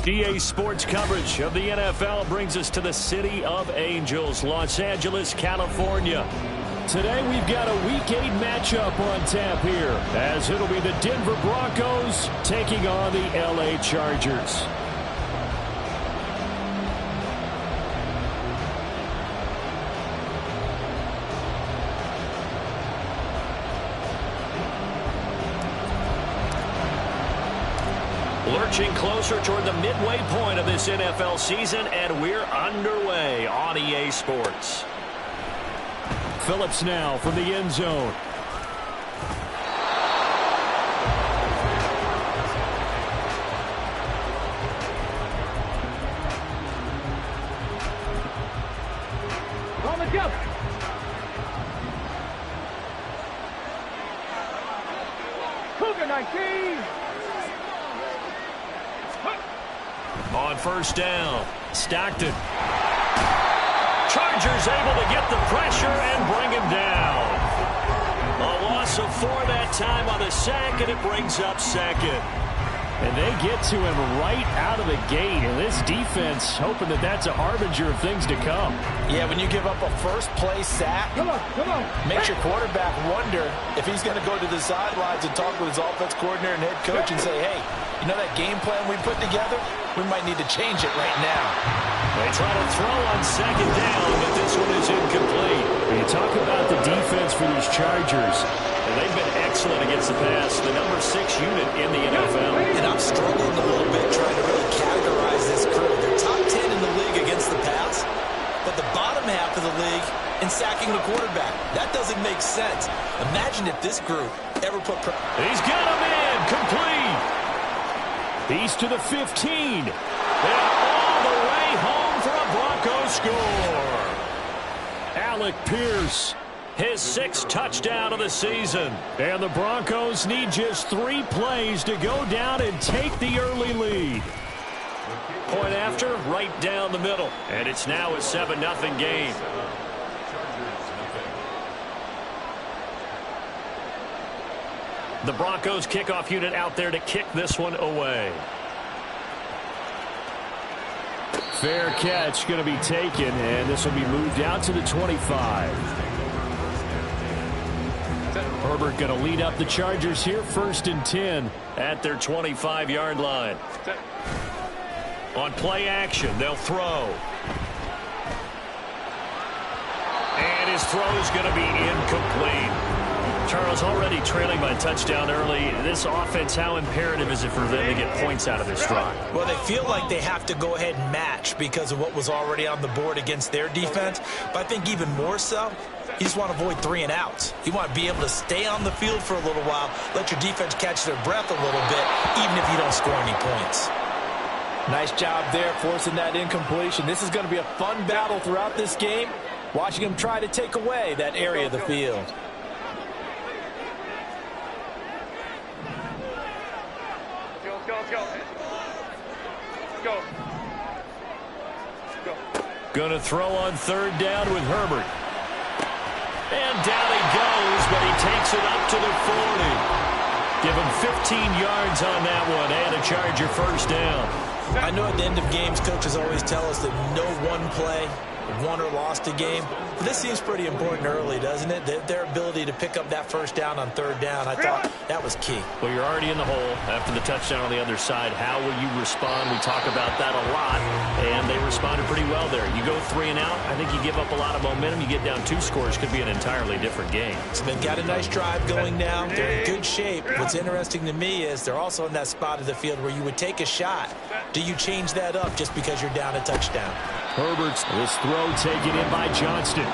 EA Sports coverage of the NFL brings us to the City of Angels, Los Angeles, California. Today we've got a Week 8 matchup on tap here, as it'll be the Denver Broncos taking on the LA Chargers. Lurching closer toward the midway point of this NFL season, and we're underway on EA Sports. Phillips now from the end zone. On the jump. Cougar 19. On first down, Stockton. Chargers able to get the pressure and bring him down. A loss of 4 that time on the sack, and it brings up second. And they get to him right out of the gate, and this defense hoping that that's a harbinger of things to come. Yeah, when you give up a first-play sack, makes your quarterback wonder if he's going to go to the sidelines and talk with his offense coordinator and head coach and say, hey, you know that game plan we put together? We might need to change it right now. They try to throw on second down, but this one is incomplete. When you talk about the defense for these Chargers, and they've been excellent against the pass, the number 6 unit in the NFL. And I'm struggling a little bit trying to really categorize this crew. They're top 10 in the league against the pass, but the bottom half of the league in sacking the quarterback. That doesn't make sense. Imagine if this group ever put pressure. He's got him in, complete. He's to the 15. And all the way home for a Broncos score. Alec Pierce, his 6th touchdown of the season. And the Broncos need just 3 plays to go down and take the early lead. Point after, right down the middle. And it's now a 7-0 game. The Broncos kickoff unit out there to kick this one away. Fair catch going to be taken, and this will be moved out to the 25. Herbert going to lead up the Chargers here, 1st and 10 at their 25-yard line. On play action, they'll throw. And his throw is going to be incomplete. Charles, already trailing by touchdown early. This offense, how imperative is it for them to get points out of this drive? Well, they feel like they have to go ahead and match because of what was already on the board against their defense. But I think even more so, you just want to avoid 3 and outs. You want to be able to stay on the field for a little while, let your defense catch their breath a little bit, even if you don't score any points. Nice job there forcing that incompletion. This is going to be a fun battle throughout this game, watching them try to take away that area of the field. Going to throw on 3rd down with Herbert. And down he goes, but he takes it up to the 40. Give him 15 yards on that one, and a Charger 1st down. I know at the end of games, coaches always tell us that no one play won or lost a game. But this seems pretty important early, doesn't it? Their ability to pick up that 1st down on 3rd down, I thought that was key. Well, you're already in the hole after the touchdown on the other side. How will you respond? We talk about that a lot, and they responded pretty well there. You go 3 and out, I think you give up a lot of momentum. You get down 2 scores, could be an entirely different game. So they've got a nice drive going now. They're in good shape. What's interesting to me is they're also in that spot of the field where you would take a shot. Do you change that up just because you're down a touchdown? Herbert's this throw taken in by Johnston.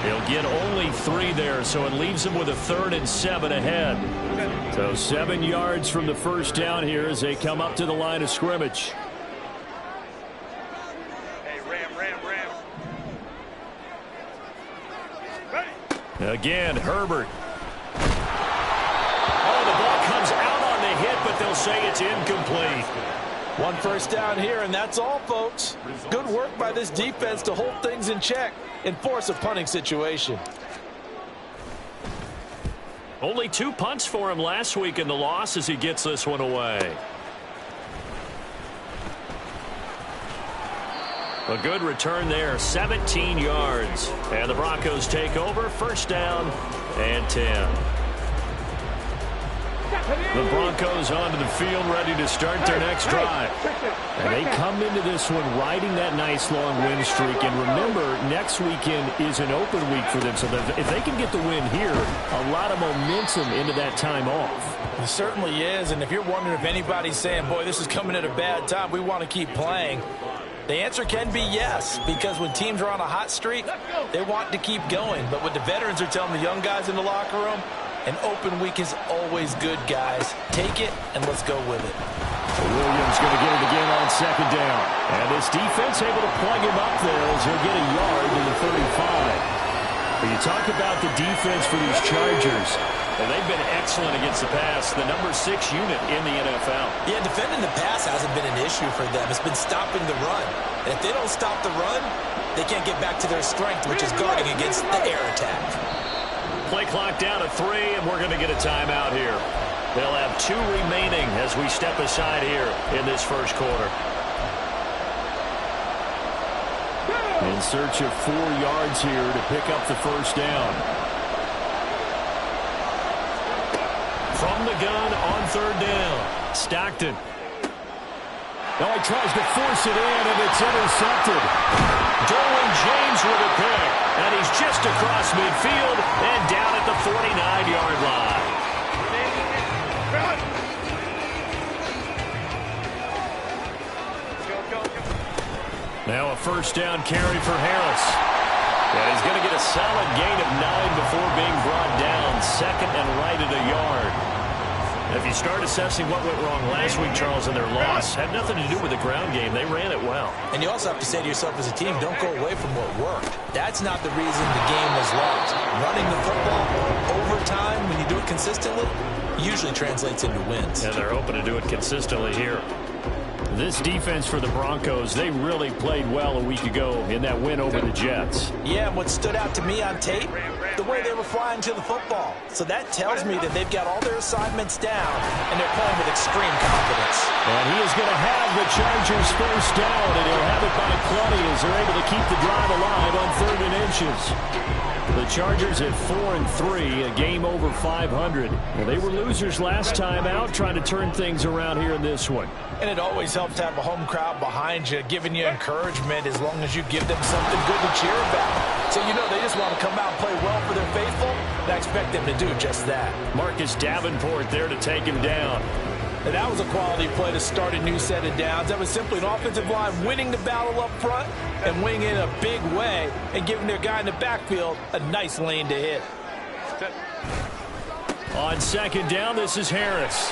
He'll get only 3 there, so it leaves him with a 3rd and 7 ahead. So 7 yards from the 1st down here as they come up to the line of scrimmage. Hey, Ram. Again, Herbert. say it's incomplete. One first down here, and that's all, folks. Good work by this defense to hold things in check and force a punting situation. Only 2 punts for him last week in the loss as he gets this one away. A good return there, 17 yards. And the Broncos take over, first down and 10. The Broncos onto the field, ready to start their next drive. And they come into this one riding that nice long win streak. And remember, next weekend is an open week for them. So if they can get the win here, a lot of momentum into that time off. It certainly is. And if you're wondering if anybody's saying, boy, this is coming at a bad time, we want to keep playing, the answer can be yes, because when teams are on a hot streak, they want to keep going. But what the veterans are telling the young guys in the locker room, an open week is always good, guys. Take it, and let's go with it. Williams going to get it again on second down. And this defense able to plug him up there as he'll get a yard to the 35. When you talk about the defense for these Chargers, and they've been excellent against the pass, the number 6 unit in the NFL. Yeah, defending the pass hasn't been an issue for them. It's been stopping the run. And if they don't stop the run, they can't get back to their strength, which is guarding against the air attack. Play clock down to 3, and we're going to get a timeout here. They'll have 2 remaining as we step aside here in this first quarter. In search of 4 yards here to pick up the first down. From the gun on third down, Stockton. Now he tries to force it in, and it's intercepted. Derwin James with a pick, and he's just across midfield and down at the 49-yard line. Now a first down carry for Harris. And he's going to get a solid gain of 9 before being brought down, second and right at a yard. If you start assessing what went wrong last week, Charles, in their loss, had nothing to do with the ground game. They ran it well. And you also have to say to yourself as a team, don't go away from what worked. That's not the reason the game was lost. Running the football over time, when you do it consistently, usually translates into wins. And they're hoping to do it consistently here. This defense for the Broncos, they really played well a week ago in that win over the Jets. Yeah, and what stood out to me on tape, the way they were flying to the football. So that tells me that they've got all their assignments down, and they're playing with extreme confidence. And he is going to have the Chargers first down, and he'll have it by plenty as they're able to keep the drive alive on 3rd and inches. The Chargers at 4-3, a game over 500. Well, they were losers last time out, trying to turn things around here in this one. And it always helps to have a home crowd behind you, giving you encouragement as long as you give them something good to cheer about. So you know they just want to come out and play well for their faithful, and I expect them to do just that. Marcus Davenport there to take him down. And that was a quality play to start a new set of downs. That was simply an offensive line winning the battle up front and winning in a big way and giving their guy in the backfield a nice lane to hit. On second down, this is Harris.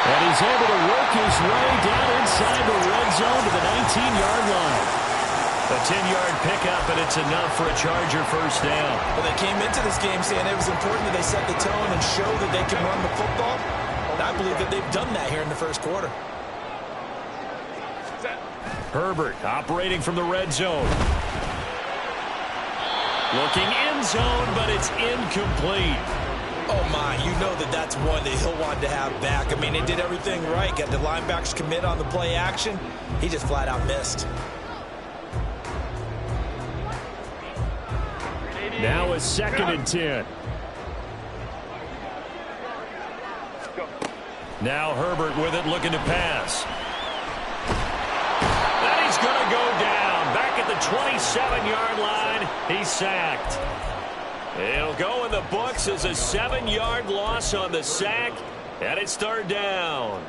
And he's able to work his way down inside the red zone to the 19-yard line. A 10-yard pickup, and it's enough for a Charger first down. Well, they came into this game saying it was important that they set the tone and show that they can run the football. And I believe that they've done that here in the first quarter. Herbert operating from the red zone. Looking end zone, but it's incomplete. Oh, my, you know that that's one that he'll want to have back. I mean, they did everything right. Got the linebackers commit on the play action. He just flat out missed. Now a 2nd and 10. Now Herbert with it, looking to pass. And he's going to go down. Back at the 27-yard line, he's sacked. It'll go in the books as a 7-yard loss on the sack, and it's 3rd down.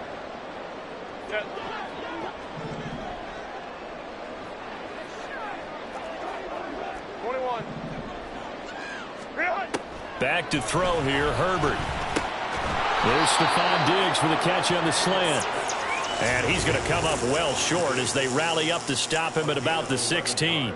Back to throw here, Herbert. There's Stephon Diggs for the catch on the slant. And he's going to come up well short as they rally up to stop him at about the 16.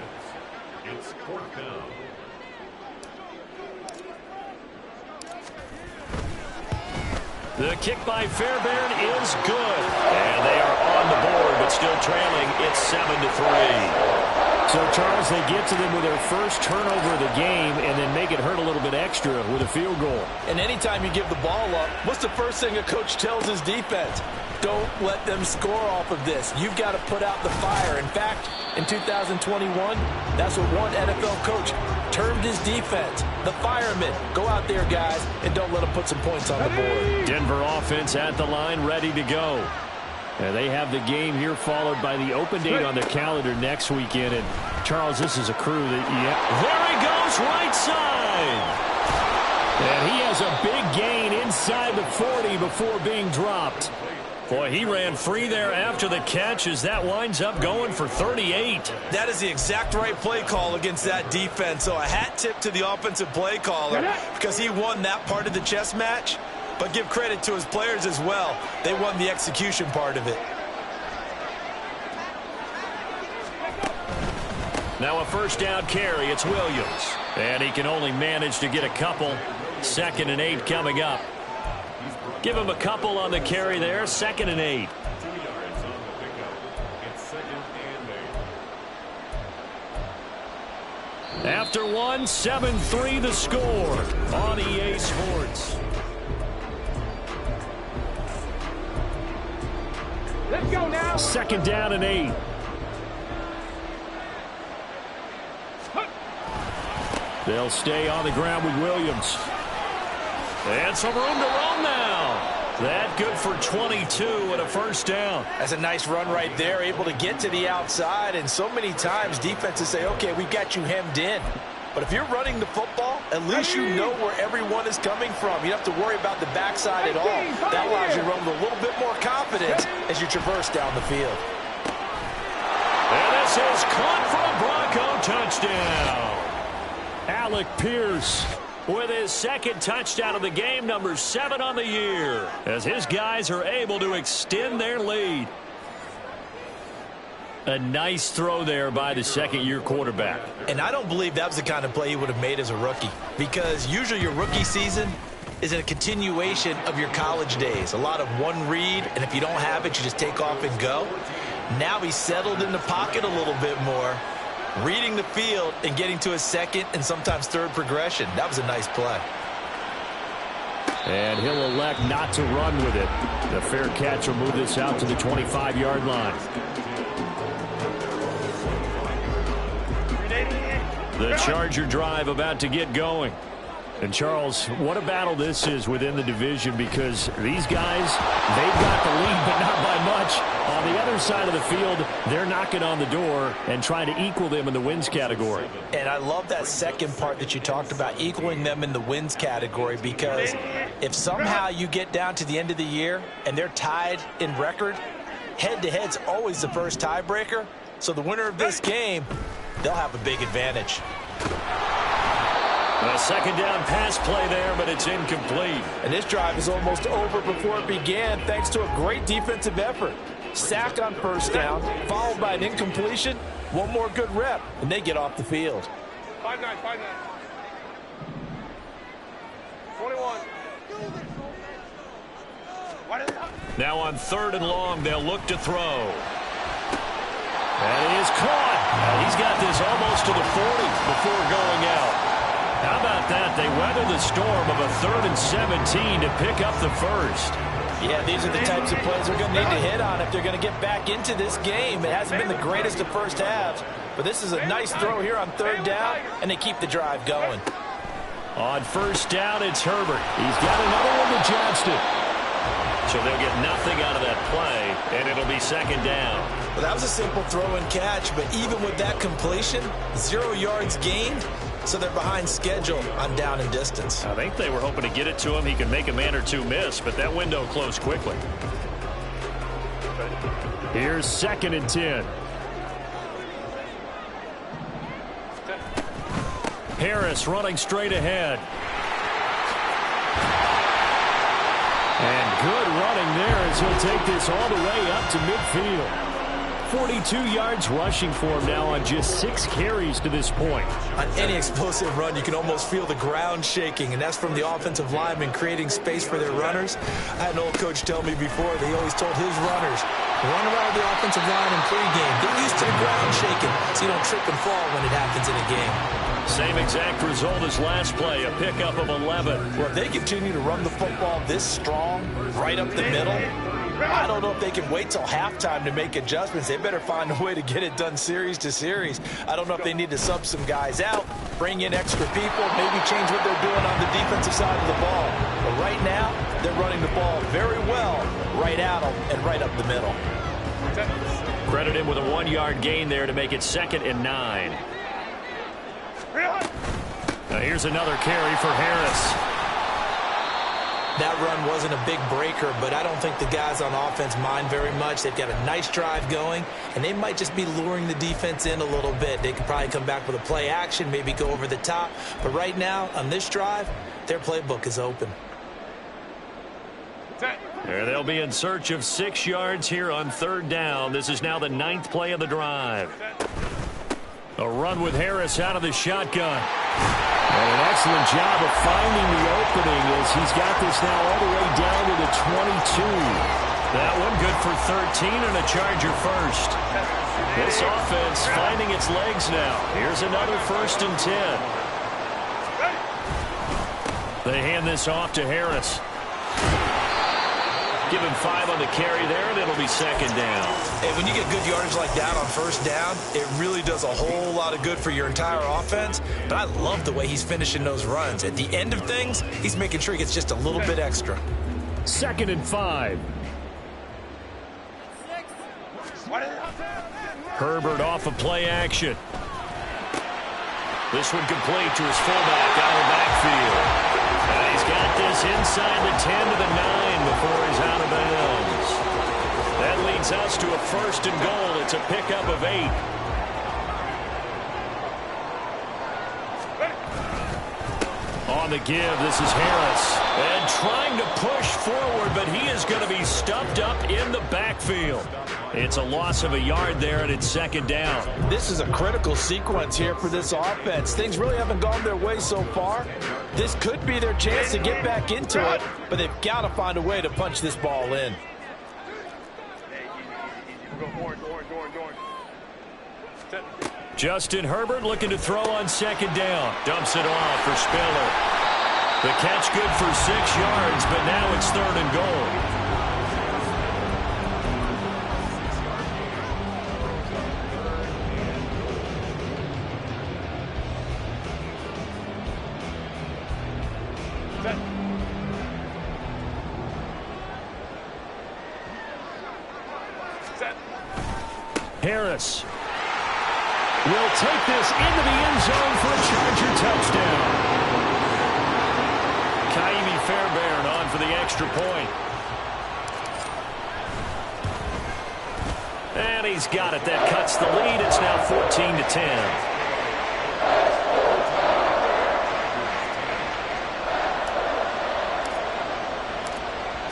The kick by Fairbairn is good. And they are on the board, but still trailing. It's 7-3. So, Charles, they get to them with their first turnover of the game and then make it hurt a little bit extra with a field goal. And anytime you give the ball up, what's the first thing a coach tells his defense? Don't let them score off of this. You've got to put out the fire. In fact, in 2021, that's what one NFL coach termed his defense, the firemen. Go out there, guys, and don't let them put some points on the board. Denver offense at the line, ready to go. And they have the game here followed by the open date on the calendar next weekend. And, Charles, this is a crew that, there he goes, right side. And he has a big gain inside the 40 before being dropped. Boy, he ran free there after the catch as that winds up going for 38. That is the exact right play call against that defense. So a hat tip to the offensive play caller because he won that part of the chess match. But give credit to his players as well. They won the execution part of it. Now a first down carry. It's Williams. And he can only manage to get a couple. 2nd and 8 coming up. Give him a couple on the carry there. 2nd and 8. After one, 7-3 the score on EA Sports. Let's go now. 2nd down and 8. They'll stay on the ground with Williams. And some room to roam now. That good for 22 and a first down. That's a nice run right there, able to get to the outside. And so many times defenses say, okay, we've got you hemmed in. But if you're running the football, at least you know where everyone is coming from. You don't have to worry about the backside at all. That allows you to run with a little bit more confidence as you traverse down the field. And this is caught for a Bronco touchdown. Alec Pierce with his 2nd touchdown of the game, number 7 on the year, as his guys are able to extend their lead. A nice throw there by the 2nd-year quarterback. And I don't believe that was the kind of play he would have made as a rookie, because usually your rookie season is a continuation of your college days. A lot of one read, and if you don't have it, you just take off and go. Now he's settled in the pocket a little bit more, reading the field and getting to his 2nd and sometimes 3rd progression. That was a nice play. And he'll elect not to run with it. The fair catch will move this out to the 25-yard line. The Charger drive about to get going. And, Charles, what a battle this is within the division, because these guys, they've got the lead, but not by much. On the other side of the field, they're knocking on the door and trying to equal them in the wins category. And I love that second part that you talked about, equaling them in the wins category, because if somehow you get down to the end of the year and they're tied in record, head-to-head's always the first tiebreaker. So the winner of this game, they'll have a big advantage. A 2nd down pass play there, but it's incomplete. And this drive is almost over before it began, thanks to a great defensive effort. Sack on first down, followed by an incompletion. One more good rep, and they get off the field. 5-9, 21. Now on 3rd and long, they'll look to throw. That is caught. He's got this almost to the 40 before going out. How about that? They weather the storm of a 3rd and 17 to pick up the first. Yeah, these are the types of plays they're going to need to hit on if they're going to get back into this game. It hasn't been the greatest of first halves, but this is a nice throw here on 3rd down, and they keep the drive going. On first down, it's Herbert. He's got another one to Johnston. So they'll get nothing out of that play, and it'll be 2nd down. Well, that was a simple throw and catch, but even with that completion, 0 yards gained, so they're behind schedule on down and distance. I think they were hoping to get it to him. He could make a man or two miss, but that window closed quickly. Here's 2nd and 10. Harris running straight ahead. And good running there as he'll take this all the way up to midfield. 42 yards rushing for him now on just 6 carries to this point. On any explosive run, you can almost feel the ground shaking, and that's from the offensive linemen creating space for their runners. I had an old coach tell me before, they always told his runners, run around the offensive line in pregame. Get used to the ground shaking so you don't trip and fall when it happens in a game. Same exact result as last play, a pickup of 11. Well, if they continue to run the football this strong, right up the middle, I don't know if they can wait till halftime to make adjustments. They better find a way to get it done series to series. I don't know if they need to sub some guys out, bring in extra people, maybe change what they're doing on the defensive side of the ball. But right now, they're running the ball very well, right at them and right up the middle. Credit him with a 1-yard gain there to make it 2nd and 9. Now here's another carry for Harris. That run wasn't a big breaker, but I don't think the guys on offense mind very much. They've got a nice drive going, and they might just be luring the defense in a little bit. They could probably come back with a play action, maybe go over the top. But right now, on this drive, their playbook is open. There they'll be in search of 6 yards here on 3rd down. This is now the 9th play of the drive. A run with Harris out of the shotgun. And an excellent job of finding the opening as he's got this now all the way down to the 22. That one good for 13 and a Charger first. This offense finding its legs now. Here's another 1st and 10. They hand this off to Harris. Give him 5 on the carry there, and it'll be 2nd down. Hey, when you get good yardage like that on 1st down, it really does a whole lot of good for your entire offense. But I love the way he's finishing those runs. At the end of things, he's making sure he gets just a little bit extra. 2nd and 5. Herbert off of play action. This one complete to his fullback out of the backfield. And he's got this inside the 10 to the 9 before he's out of bounds. That leads us to a 1st and goal. It's a pickup of 8. On the give, this is Harris. And trying to push forward, but he is going to be stuffed up in the backfield. It's a loss of a yard there, and it's 2nd down. This is a critical sequence here for this offense. Things really haven't gone their way so far. This could be their chance to get back into it, but they've got to find a way to punch this ball in. Justin Herbert looking to throw on 2nd down. Dumps it off for Spiller. The catch good for 6 yards, but now it's 3rd and goal. Harris will take this into the end zone for a Charger touchdown. Kaimi Fairbairn on for the extra point. And he's got it. That cuts the lead. It's now 14 to 10.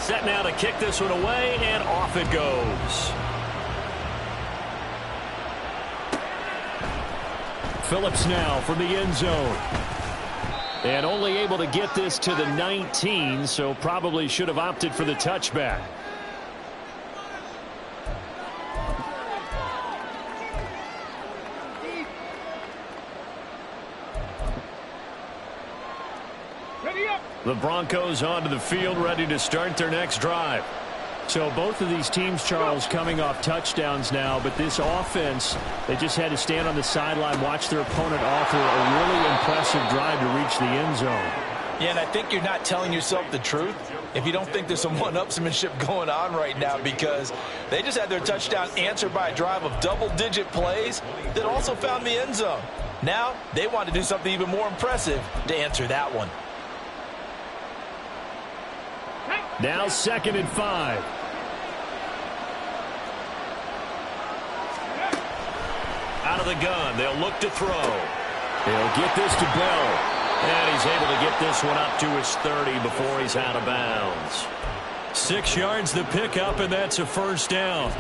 Set now to kick this one away, and off it goes. Phillips now from the end zone. And only able to get this to the 19, so probably should have opted for the touchback. The Broncos onto the field, ready to start their next drive. So both of these teams, Charles, coming off touchdowns now, but this offense, they just had to stand on the sideline, watch their opponent offer a really impressive drive to reach the end zone. Yeah, and I think you're not telling yourself the truth if you don't think there's some one-upsmanship going on right now, because they just had their touchdown answered by a drive of double-digit plays that also found the end zone. Now they want to do something even more impressive to answer that one. Now 2nd and 5. Out of the gun, they'll look to throw. He'll get this to Bell. And he's able to get this one up to his 30 before he's out of bounds. 6 yards the pickup, and that's a 1st down.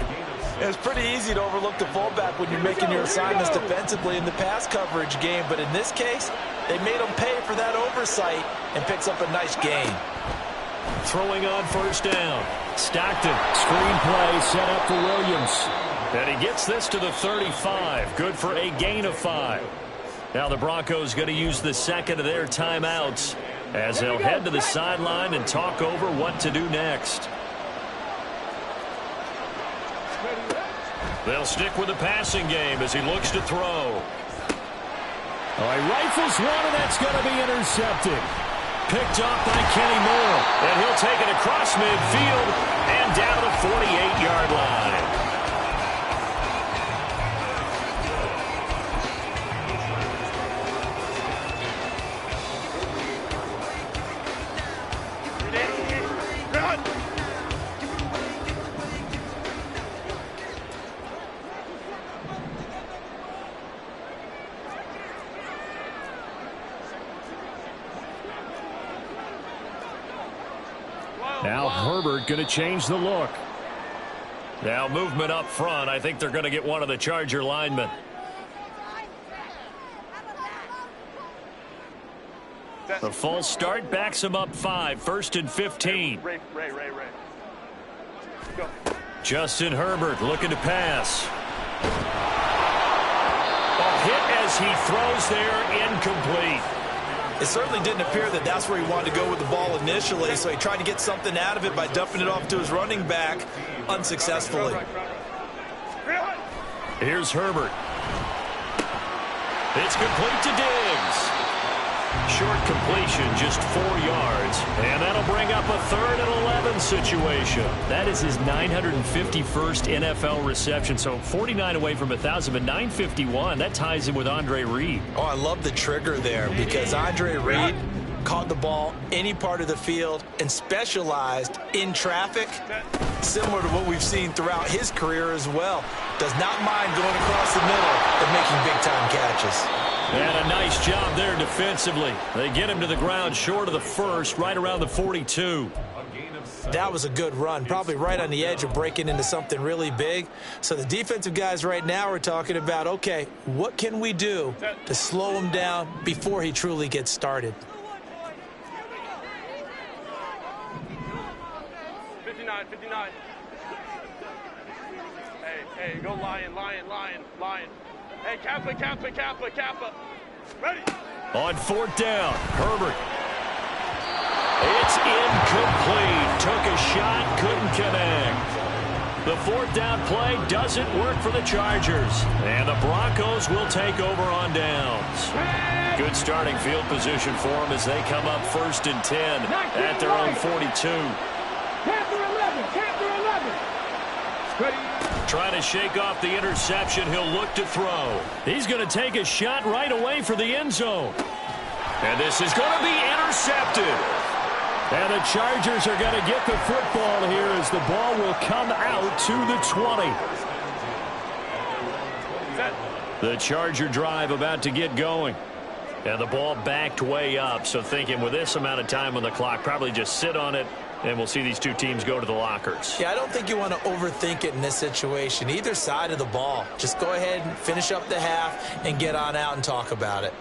It's pretty easy to overlook the fullback when you're making your assignments defensively in the pass coverage game, but in this case, they made him pay for that oversight and picks up a nice gain. Throwing on first down. Stockton, screen play set up for Williams. And he gets this to the 35. Good for a gain of 5. Now the Broncos going to use the second of their timeouts as they'll head to the sideline and talk over what to do next. They'll stick with the passing game as he looks to throw. Oh, he rifles one, and that's going to be intercepted. Picked off by Kenny Moore. And he'll take it across midfield and down to the 48-yard line. Now Herbert going to change the look. Now movement up front. I think they're going to get one of the Charger linemen. The false start backs him up 5. 1st and 15. Ray. Go. Justin Herbert looking to pass. A hit as he throws there, incomplete. It certainly didn't appear that that's where he wanted to go with the ball initially, so he tried to get something out of it by dumping it off to his running back unsuccessfully. Here's Herbert. It's complete to Diggs. Short completion, just 4 yards. And that'll bring up a 3rd and 11 situation. That is his 951st NFL reception. So 49 away from 1,000, but 951. That ties him with Andre Reed. Oh, I love the trigger there because Andre Reed caught the ball any part of the field and specialized in traffic, similar to what we've seen throughout his career as well. Does not mind going across the middle and making big-time catches. And a nice job there defensively. They get him to the ground short of the 1st, right around the 42. That was a good run, probably right on the edge of breaking into something really big. So the defensive guys right now are talking about, okay, what can we do to slow him down before he truly gets started? 59. Hey, go lion. Hey, Kappa. Ready. On 4th down, Herbert. It's incomplete. Took a shot, couldn't connect. The 4th down play doesn't work for the Chargers. And the Broncos will take over on downs. Good starting field position for them as they come up 1st and 10 at their own 42. Captain 11. Ready. Trying to shake off the interception. He'll look to throw. He's going to take a shot right away for the end zone. And this is going to be intercepted. And the Chargers are going to get the football here as the ball will come out to the 20. The Charger drive about to get going. And the ball backed way up. So thinking with this amount of time on the clock, probably just sit on it. And we'll see these two teams go to the lockers. Yeah, I don't think you want to overthink it in this situation. Either side of the ball. Just go ahead and finish up the half and get on out and talk about it.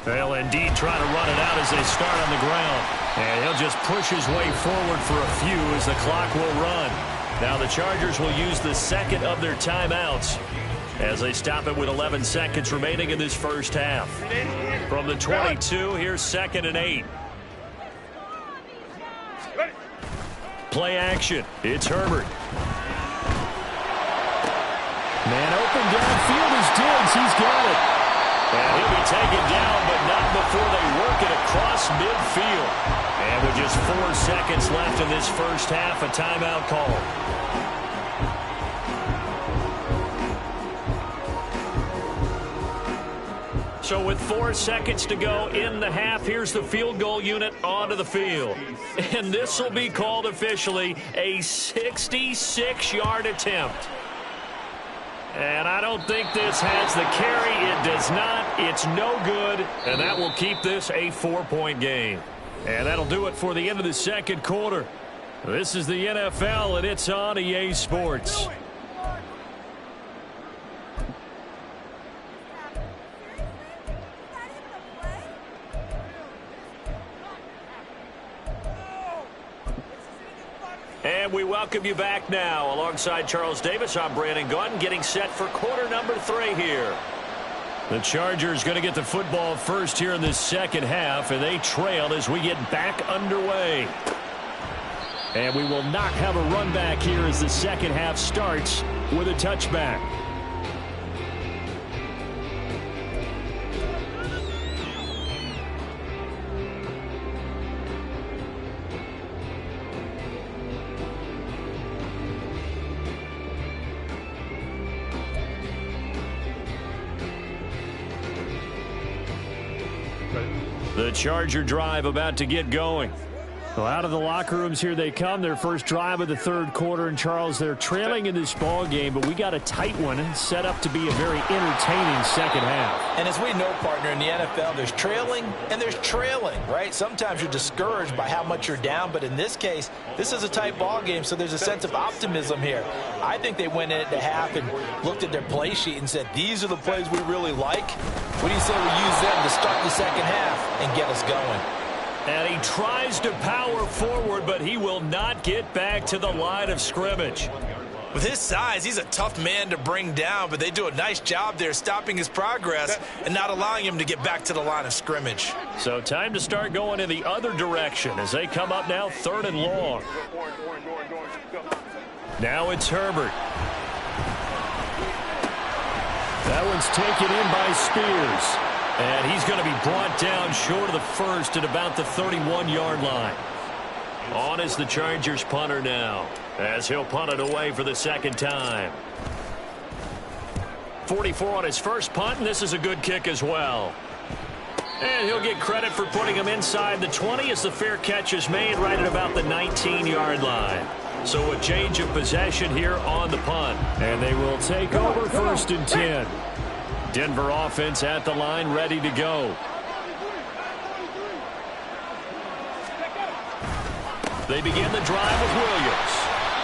They'll indeed try to run it out as they start on the ground. And he'll just push his way forward for a few as the clock will run. Now the Chargers will use the second of their timeouts as they stop it with 11 seconds remaining in this first half. From the 22, here's 2nd and 8. Play action. It's Herbert. Man open downfield is Diggs. He's got it. And he'll be taken down, but not before they work it across midfield. And with just 4 seconds left in this first half, a timeout call. So with 4 seconds to go in the half, here's the field goal unit onto the field. And this will be called officially a 66-yard attempt. And I don't think this has the carry. It does not. It's no good. And that will keep this a 4-point game. And that'll do it for the end of the second quarter. This is the NFL, and it's on EA Sports. And we welcome you back now. Alongside Charles Davis, I'm Brandon Gaudin, getting set for quarter number 3 here. The Chargers going to get the football first here in this second half, and they trail as we get back underway. And we will not have a run back here as the second half starts with a touchback. The Charger drive about to get going. Well, out of the locker rooms here they come. Their first drive of the third quarter. And, Charles, they're trailing in this ball game, but we got a tight one set up to be a very entertaining second half. And as we know, partner, in the NFL, there's trailing and there's trailing, right? Sometimes you're discouraged by how much you're down, but in this case, this is a tight ball game, so there's a sense of optimism here. I think they went into half and looked at their play sheet and said, these are the plays we really like. What do you say we use them to start the second half and get us going? And he tries to power forward, but he will not get back to the line of scrimmage. With his size, he's a tough man to bring down, but they do a nice job there stopping his progress and not allowing him to get back to the line of scrimmage. So time to start going in the other direction as they come up now 3rd and long. Now it's Herbert. That one's taken in by Spears. And he's going to be brought down short of the first at about the 31-yard line. On is the Chargers punter now, as he'll punt it away for the second time. 44 on his first punt, and this is a good kick as well. And he'll get credit for putting him inside the 20 as the fair catch is made right at about the 19-yard line. So a change of possession here on the punt. And they will take over 1st and 10. Denver offense at the line, ready to go. They begin the drive with Williams.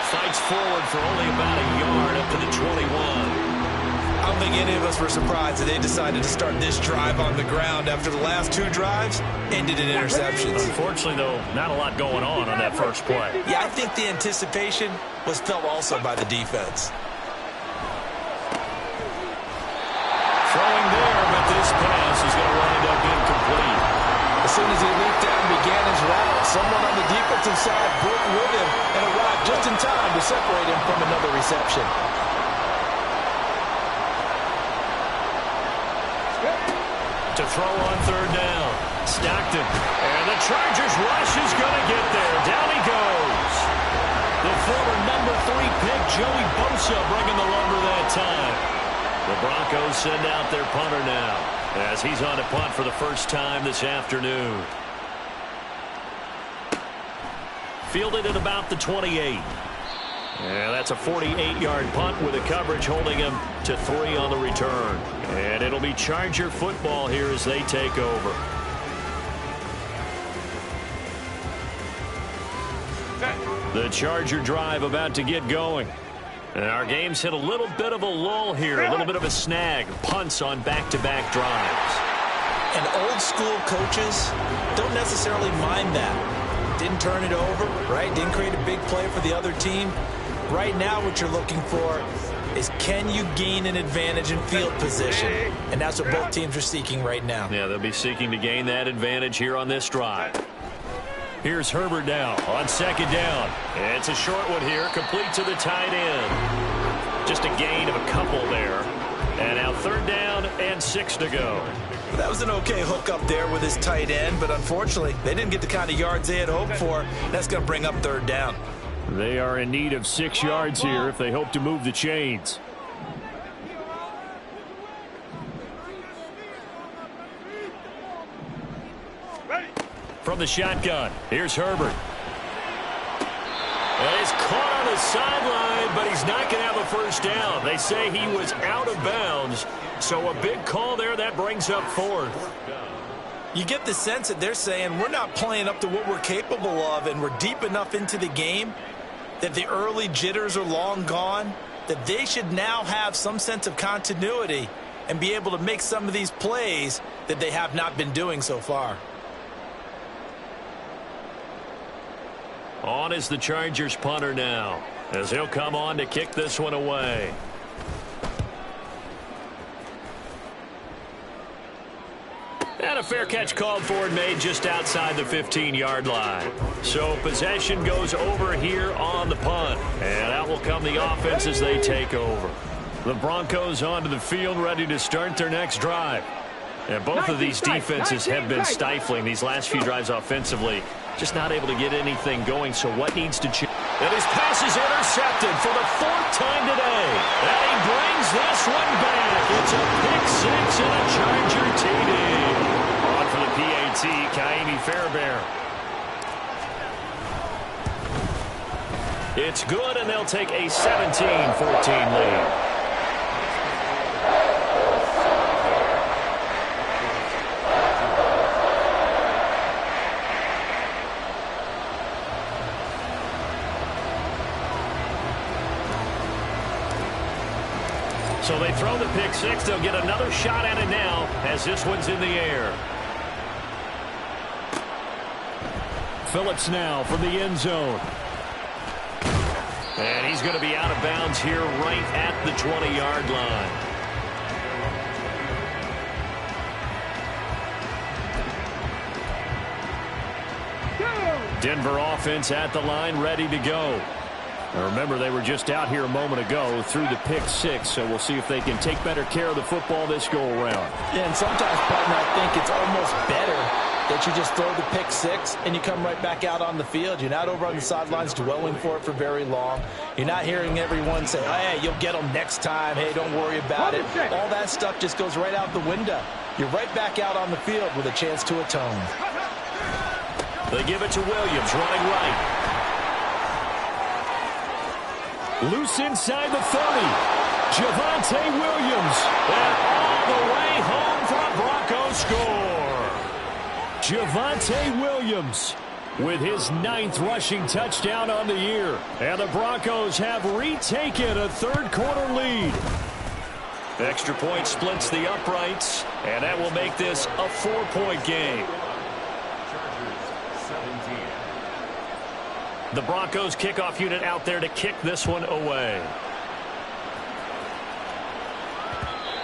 Fights forward for only about a yard up to the 21. I don't think any of us were surprised that they decided to start this drive on the ground after the last 2 drives ended in interceptions. Unfortunately, though, not a lot going on that first play. Yeah, I think the anticipation was felt also by the defense. Throwing there, but this pass is going to wind up incomplete. As soon as he leaped out and began his route, someone on the defensive side broke with him and arrived just in time to separate him from another reception. To throw on 3rd down. Stockton. And the Chargers rush is going to get there. Down he goes. The former number 3 pick, Joey Bosa, bringing the lumber that time. The Broncos send out their punter now as he's on a punt for the first time this afternoon. Fielded at about the 28. And that's a 48-yard punt with a coverage holding him to 3 on the return. And it'll be Charger football here as they take over. The Charger drive about to get going. And our game's hit a little bit of a lull here, a little bit of a snag. Punts on back-to-back drives. And old school coaches don't necessarily mind that. Didn't turn it over, right? Didn't create a big play for the other team. Right now what you're looking for is, can you gain an advantage in field position? And that's what both teams are seeking right now. Yeah, they'll be seeking to gain that advantage here on this drive. Here's Herbert now on 2nd down. It's a short one here, complete to the tight end. Just a gain of a couple there. And now 3rd down and 6 to go. That was an okay hook up there with his tight end, but unfortunately, they didn't get the kind of yards they had hoped for. That's going to bring up 3rd down. They are in need of 6 yards here if they hope to move the chains. From the shotgun, here's Herbert. And he's caught on the sideline, but he's not going to have a first down. They say he was out of bounds, so a big call there that brings up 4th. You get the sense that they're saying we're not playing up to what we're capable of, and we're deep enough into the game that the early jitters are long gone, that they should now have some sense of continuity and be able to make some of these plays that they have not been doing so far. On is the Chargers punter now, as he'll come on to kick this one away. And a fair catch called for and made just outside the 15-yard line. So possession goes over here on the punt. And out will come the offense as they take over. The Broncos onto the field, ready to start their next drive. And both of these defenses have been stifling these last few drives offensively. Just not able to get anything going, so what needs to change? And his pass is intercepted for the 4th time today. And he brings this one back. It's a pick-6 and a Charger TD. On for the PAT, Kaimi Fairbairn. It's good, and they'll take a 17-14 lead. So they throw the pick-6. They'll get another shot at it now as this one's in the air. Phillips now from the end zone. And he's going to be out of bounds here right at the 20-yard line. Denver offense at the line, ready to go. Now remember, they were just out here a moment ago through the pick-6, so we'll see if they can take better care of the football this go-around. Yeah, and sometimes, partner, I think it's almost better that you just throw the pick-6 and you come right back out on the field. You're not over on the sidelines dwelling for it for very long. You're not hearing everyone say, oh, hey, you'll get them next time. Hey, don't worry about it. All that stuff just goes right out the window. You're right back out on the field with a chance to atone. They give it to Williams, running right. Loose inside the 30. Javonte Williams. And all the way home for a Broncos score. Javonte Williams with his 9th rushing touchdown on the year. And the Broncos have retaken a third-quarter lead. Extra point splits the uprights, and that will make this a 4-point game. The Broncos kickoff unit out there to kick this one away.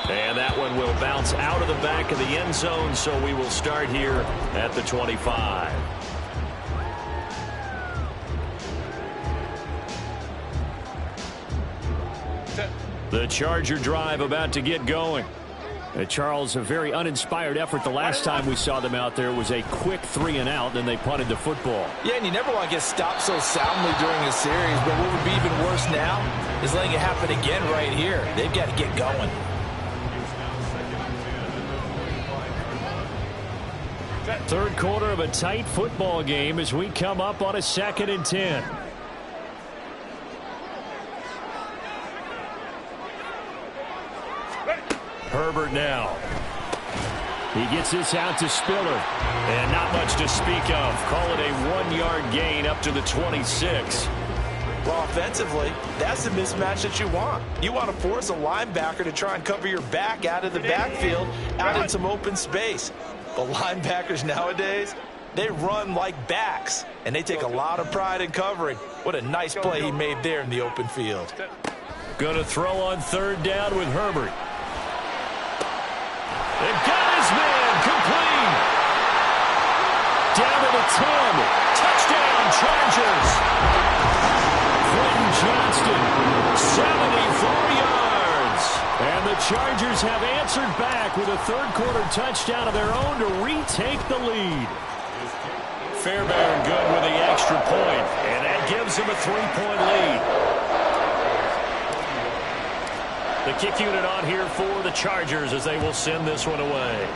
And that one will bounce out of the back of the end zone, so we will start here at the 25. The Charger drive about to get going. Charles, a very uninspired effort the last time we saw them out there. It was a quick 3-and-out, then they punted the football. Yeah, and you never want to get stopped so soundly during a series, but what would be even worse now is letting it happen again right here. They've got to get going. Third quarter of a tight football game as we come up on a 2nd and 10. Herbert now. He gets this out to Spiller. And not much to speak of. Call it a 1-yard gain up to the 26. Well, offensively, that's the mismatch that you want. You want to force a linebacker to try and cover your back out of the backfield, out in some open space. But linebackers nowadays, they run like backs, and they take a lot of pride in covering. What a nice play he made there in the open field. Going to throw on 3rd down with Herbert. They've got his man complete. Down to the 10. Touchdown, Chargers. Quentin Johnston, 74 yards. And the Chargers have answered back with a third-quarter touchdown of their own to retake the lead. Fairbairn good with the extra point, and that gives them a 3-point lead. The kick unit on here for the Chargers as they will send this one away.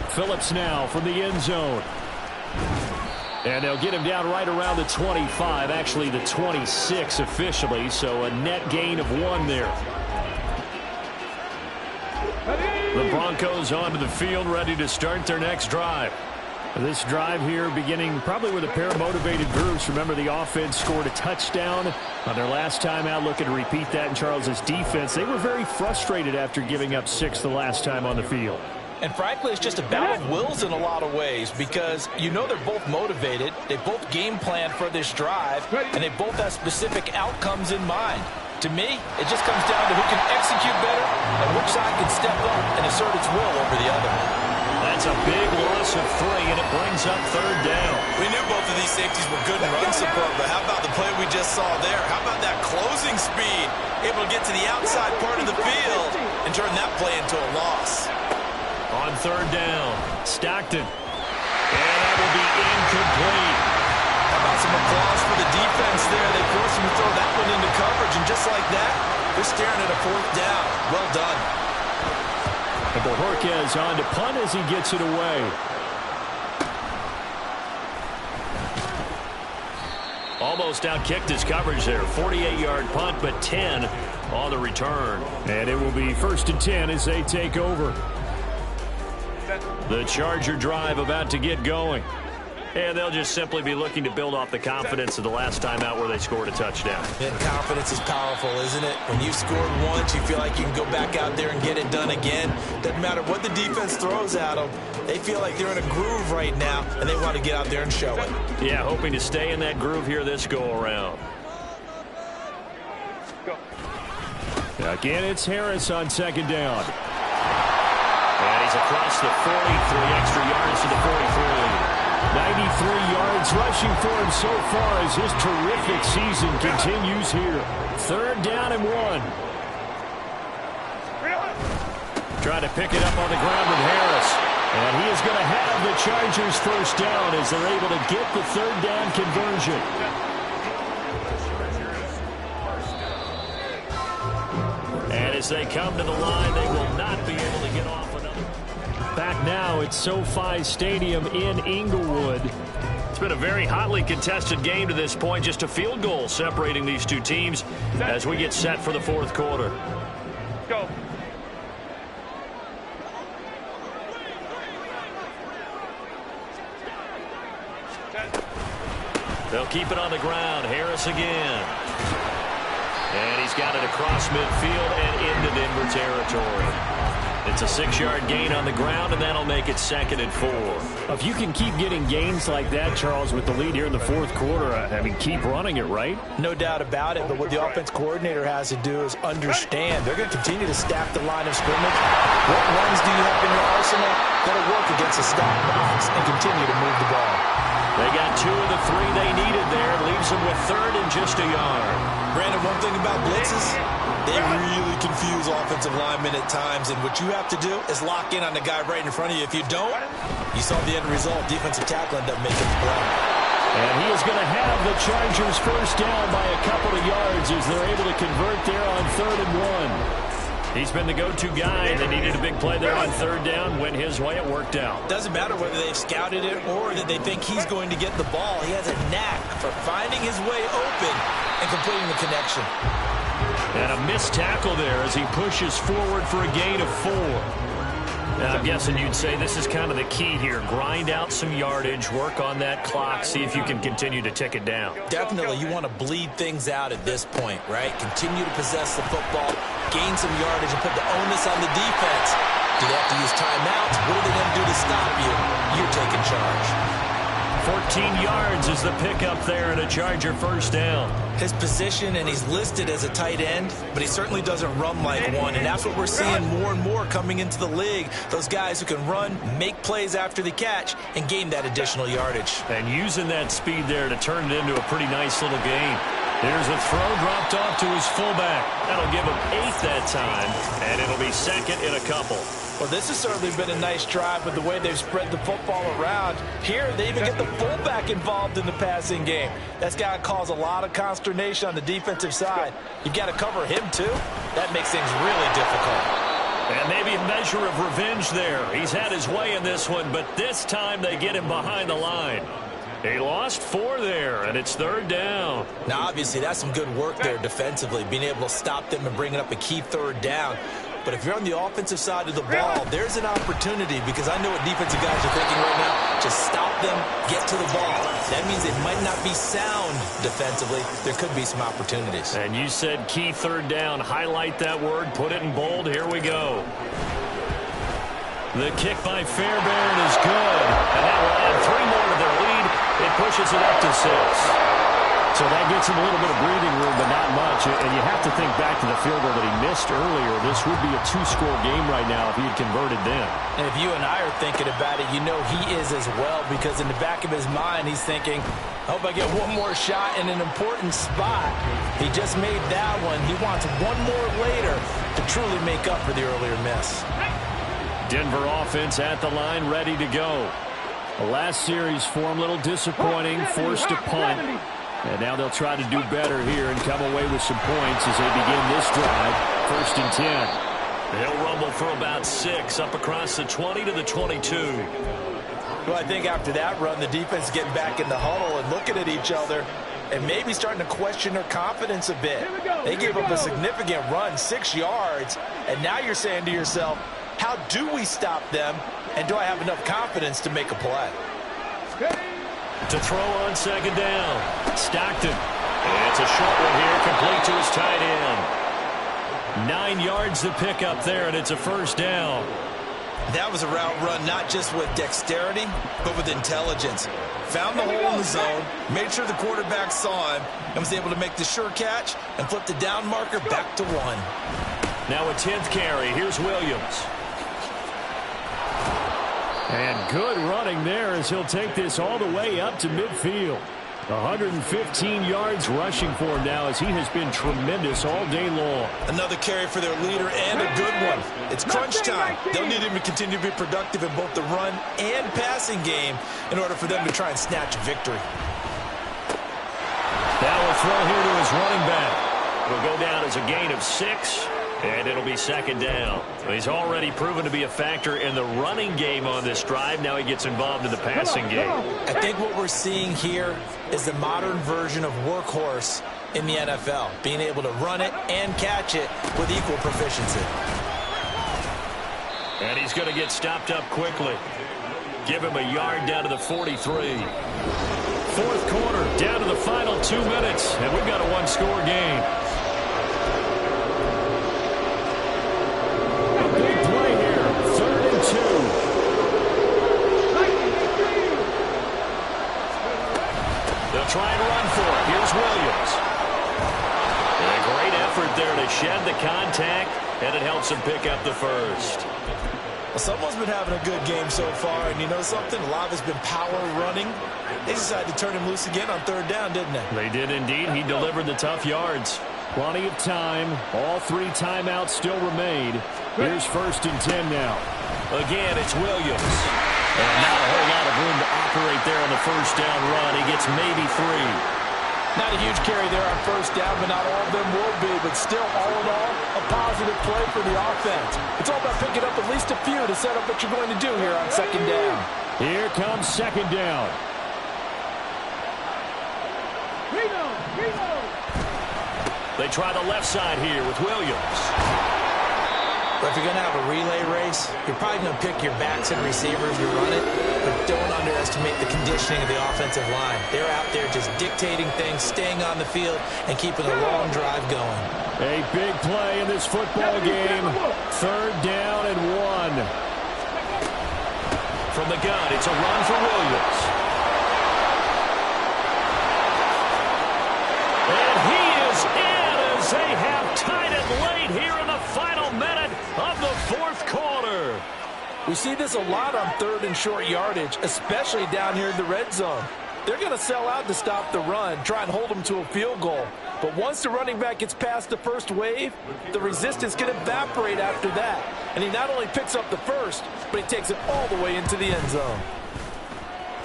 Phillips now from the end zone. And they'll get him down right around the 25, actually the 26 officially, so a net gain of 1 there. The Broncos onto the field, ready to start their next drive. This drive here beginning probably with a pair of motivated groups. Remember, the offense scored a touchdown on their last time out, looking to repeat that in Charles's defense. They were very frustrated after giving up 6 the last time on the field. And frankly, it's just a battle of wills in a lot of ways because you know they're both motivated. They both game plan for this drive, and they both have specific outcomes in mind. To me, it just comes down to who can execute better and which side can step up and assert its will over the other. That's a big loss of 3, and it brings up 3rd down. We knew both of these safeties were good in run support, but how about the play we just saw there? How about that closing speed? Able to get to the outside part of the field and turn that play into a loss. On 3rd down, Stockton. And that will be incomplete. How about some applause for the defense there? They forced him to throw that one into coverage, and just like that, they're staring at a 4th down. Well done. And Bojorquez on to punt as he gets it away. Almost outkicked his coverage there. 48-yard punt, but 10 on the return. And it will be 1st and 10 as they take over. The Charger drive about to get going. And they'll just simply be looking to build off the confidence of the last time out where they scored a touchdown. And confidence is powerful, isn't it? When you've scored once, you feel like you can go back out there and get it done again. Doesn't matter what the defense throws at them. They feel like they're in a groove right now, and they want to get out there and show it. Yeah, hoping to stay in that groove here this go-around. Again, it's Harris on 2nd down. And he's across the 43, extra yards to the 43. 93 yards rushing for him so far as his terrific season continues here. 3rd down and 1. Trying to pick it up on the ground with Harris. And he is going to have the Chargers 1st down as they're able to get the 3rd down conversion. And as they come to the line, they will not be able to get off another. Back now at SoFi Stadium in Inglewood. It's been a very hotly contested game to this point. Just a field goal separating these two teams as we get set for the 4th quarter. Go. They'll keep it on the ground. Harris again. And he's got it across midfield and into Denver territory. It's a 6-yard gain on the ground, and that'll make it 2nd and 4. If you can keep getting gains like that, Charles, with the lead here in the 4th quarter, I mean, keep running it, right? No doubt about it, but what the offense coordinator has to do is understand they're going to continue to staff the line of scrimmage. What runs do you have in your arsenal? Got to work against a stacked box and continue to move the ball. They got 2 of the 3 they needed there. Leaves them with 3rd and just a yard. Brandon, one thing about blitzes, they really confuse offensive linemen at times, and what you have to do is lock in on the guy right in front of you. If you don't, you saw the end result. Defensive tackle ended up making the play. And he is going to have the Chargers 1st down by a couple of yards as they're able to convert there on 3rd and 1. He's been the go-to guy. They needed a big play there on 3rd down. Went his way. It worked out. Doesn't matter whether they've scouted it or that they think he's going to get the ball. He has a knack for finding his way open and completing the connection. And a missed tackle there as he pushes forward for a gain of 4. Now, I'm guessing you'd say this is kind of the key here. Grind out some yardage, work on that clock, see if you can continue to tick it down. Definitely, you want to bleed things out at this point, right? Continue to possess the football, gain some yardage, and put the onus on the defense. Do they have to use timeouts? What are they going to do to stop you? You're taking charge. 14 yards is the pickup there and a Charger 1st down. His position, and he's listed as a tight end, but he certainly doesn't run like one, and that's what we're seeing more and more coming into the league. Those guys who can run, make plays after the catch, and gain that additional yardage. And using that speed there to turn it into a pretty nice little game. There's a throw dropped off to his fullback. That'll give him 8 that time, and it'll be 2nd in a couple. Well, this has certainly been a nice drive with the way they've spread the football around. Here, they even get the fullback involved in the passing game. That's got to cause a lot of consternation on the defensive side. You've got to cover him, too. That makes things really difficult. And maybe a measure of revenge there. He's had his way in this one, but this time they get him behind the line. He lost 4 there, and it's 3rd down. Now, obviously, that's some good work there defensively, being able to stop them and bring it up a key 3rd down. But if you're on the offensive side of the ball, there's an opportunity, because I know what defensive guys are thinking right now. Just stop them, get to the ball. That means it might not be sound defensively. There could be some opportunities. And you said key third down. Highlight that word. Put it in bold. Here we go. The kick by Fairbairn is good. And that will add 3 more to their lead. It pushes it up to 6. So that gets him a little bit of breathing room, but not much. And you have to think back to the field goal that he missed earlier. This would be a 2-score game right now if he had converted then. And if you and I are thinking about it, you know he is as well, because in the back of his mind, he's thinking, I hope I get one more shot in an important spot. He just made that one. He wants one more later to truly make up for the earlier miss. Denver offense at the line, ready to go. The last series for him, a little disappointing, forced to punt. And now they'll try to do better here and come away with some points as they begin this drive. 1st and 10. They'll rumble for about 6 up across the 20 to the 22. Well, I think after that run, the defense getting back in the huddle and looking at each other and maybe starting to question their confidence a bit. They gave up a significant run, 6 yards, and now you're saying to yourself, how do we stop them, and do I have enough confidence to make a play? To throw on 2nd down. Stockton. And it's a short one here, complete to his tight end. 9 yards to pick up there, and it's a 1st down. That was a route run not just with dexterity, but with intelligence. Found the hole in the zone, made sure the quarterback saw him, and was able to make the sure catch and flip the down marker back to 1. Now a 10th carry. Here's Williams. And good running there as he'll take this all the way up to midfield. 115 yards rushing for him now as he has been tremendous all day long. Another carry for their leader and a good one. It's crunch time. They'll need him to continue to be productive in both the run and passing game in order for them to try and snatch a victory. That will throw here to his running back. It'll go down as a gain of 6. And it'll be 2nd down. He's already proven to be a factor in the running game on this drive. Now he gets involved in the passing game. I think what we're seeing here is the modern version of workhorse in the NFL, being able to run it and catch it with equal proficiency. And he's going to get stopped up quickly. Give him a yard down to the 43. 4th quarter, down to the final 2 minutes, and we've got a 1-score game. Try and run for it. Here's Williams. And a great effort there to shed the contact, and it helps him pick up the 1st. Well, someone's been having a good game so far, and you know something? A lot of it's been power running. They decided to turn him loose again on 3rd down, didn't they? They did indeed. He delivered the tough yards. Plenty of time. All 3 timeouts still remain. Here's 1st and 10 now. Again, it's Williams. And not a whole lot of room to operate there on the 1st down run. He gets maybe 3. Not a huge carry there on 1st down, but not all of them will be. But still, all in all, a positive play for the offense. It's all about picking up at least a few to set up what you're going to do here on 2nd down. Here comes 2nd down. They try the left side here with Williams. But if you're going to have a relay race, you're probably going to pick your backs and receivers to run it, but don't underestimate the conditioning of the offensive line. They're out there just dictating things, staying on the field, and keeping a long drive going. A big play in this football game. 3rd down and 1. From the gun, it's a run for Williams. And he is in as they have tied it late here in the final minute of the 4th quarter. We see this a lot on 3rd and short yardage, especially down here in the red zone. They're going to sell out to stop the run, try and hold them to a field goal. But once the running back gets past the 1st wave, the resistance can evaporate after that. And he not only picks up the 1st, but he takes it all the way into the end zone.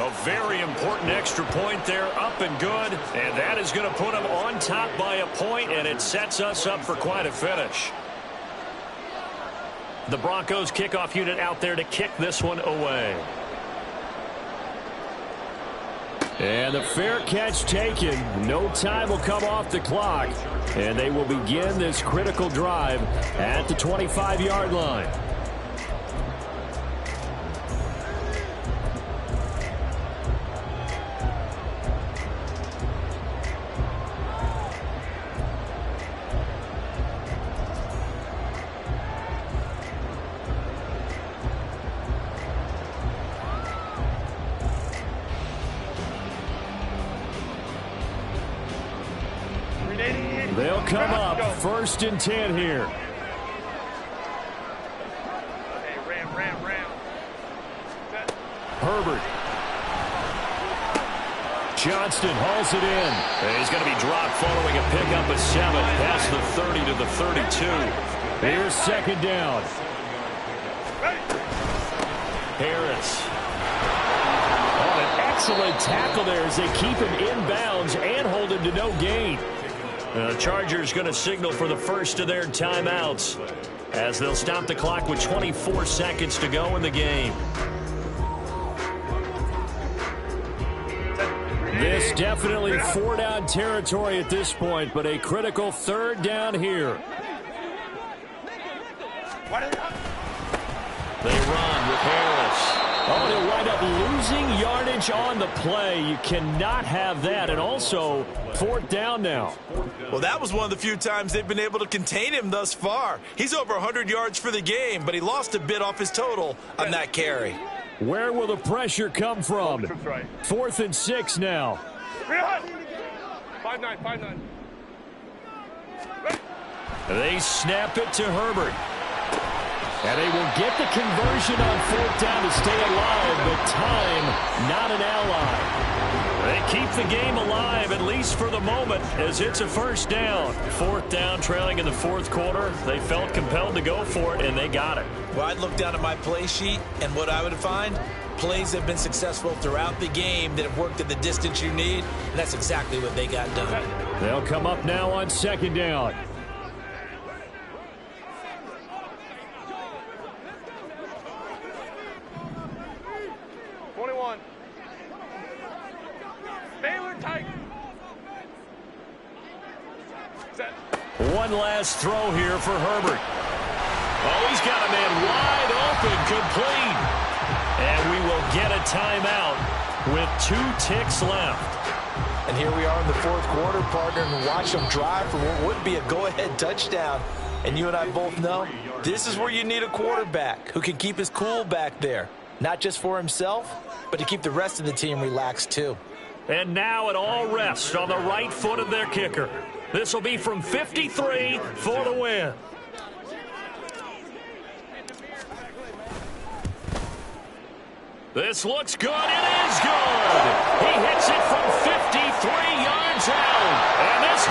A very important extra point there, up and good. And that is going to put him on top by a point, and it sets us up for quite a finish. The Broncos kickoff unit out there to kick this one away. And the fair catch taken. No time will come off the clock. And they will begin this critical drive at the 25-yard line. They'll come up 1st and 10 here. Herbert. Johnston hauls it in. And he's going to be dropped following a pickup of 7 past the 30 to the 32. Here's 2nd down. Harris. Oh, an excellent tackle there as they keep him inbounds and hold him to no gain. The Chargers going to signal for the first of their timeouts as they'll stop the clock with 24 seconds to go in the game. This definitely 4-down territory at this point, but a critical 3rd down here. They run with Harris. Oh, they'll wind up losing yardage on the play. You cannot have that. And also, 4th down now. Well, that was one of the few times they've been able to contain him thus far. He's over 100 yards for the game, but he lost a bit off his total on that carry. Where will the pressure come from? 4th and 6 now. 5-9. They snap it to Herbert. And they will get the conversion on 4th down to stay alive, but time not an ally. They keep the game alive, at least for the moment, as it's a 1st down. 4th down, trailing in the 4th quarter. They felt compelled to go for it, and they got it. Well, I'd look down at my play sheet, and what I would find, plays have been successful throughout the game that have worked at the distance you need, and that's exactly what they got done. They'll come up now on 2nd down. One last throw here for Herbert. Oh, he's got a man wide open, complete. And we will get a timeout with 2 ticks left. And here we are in the 4th quarter, partner, and watch them drive for what would be a go-ahead touchdown. And you and I both know this is where you need a quarterback who can keep his cool back there. Not just for himself, but to keep the rest of the team relaxed too. And now it all rests on the right foot of their kicker. This will be from 53 for the win. This looks good. It is good. He hits it from 53 yards out. And this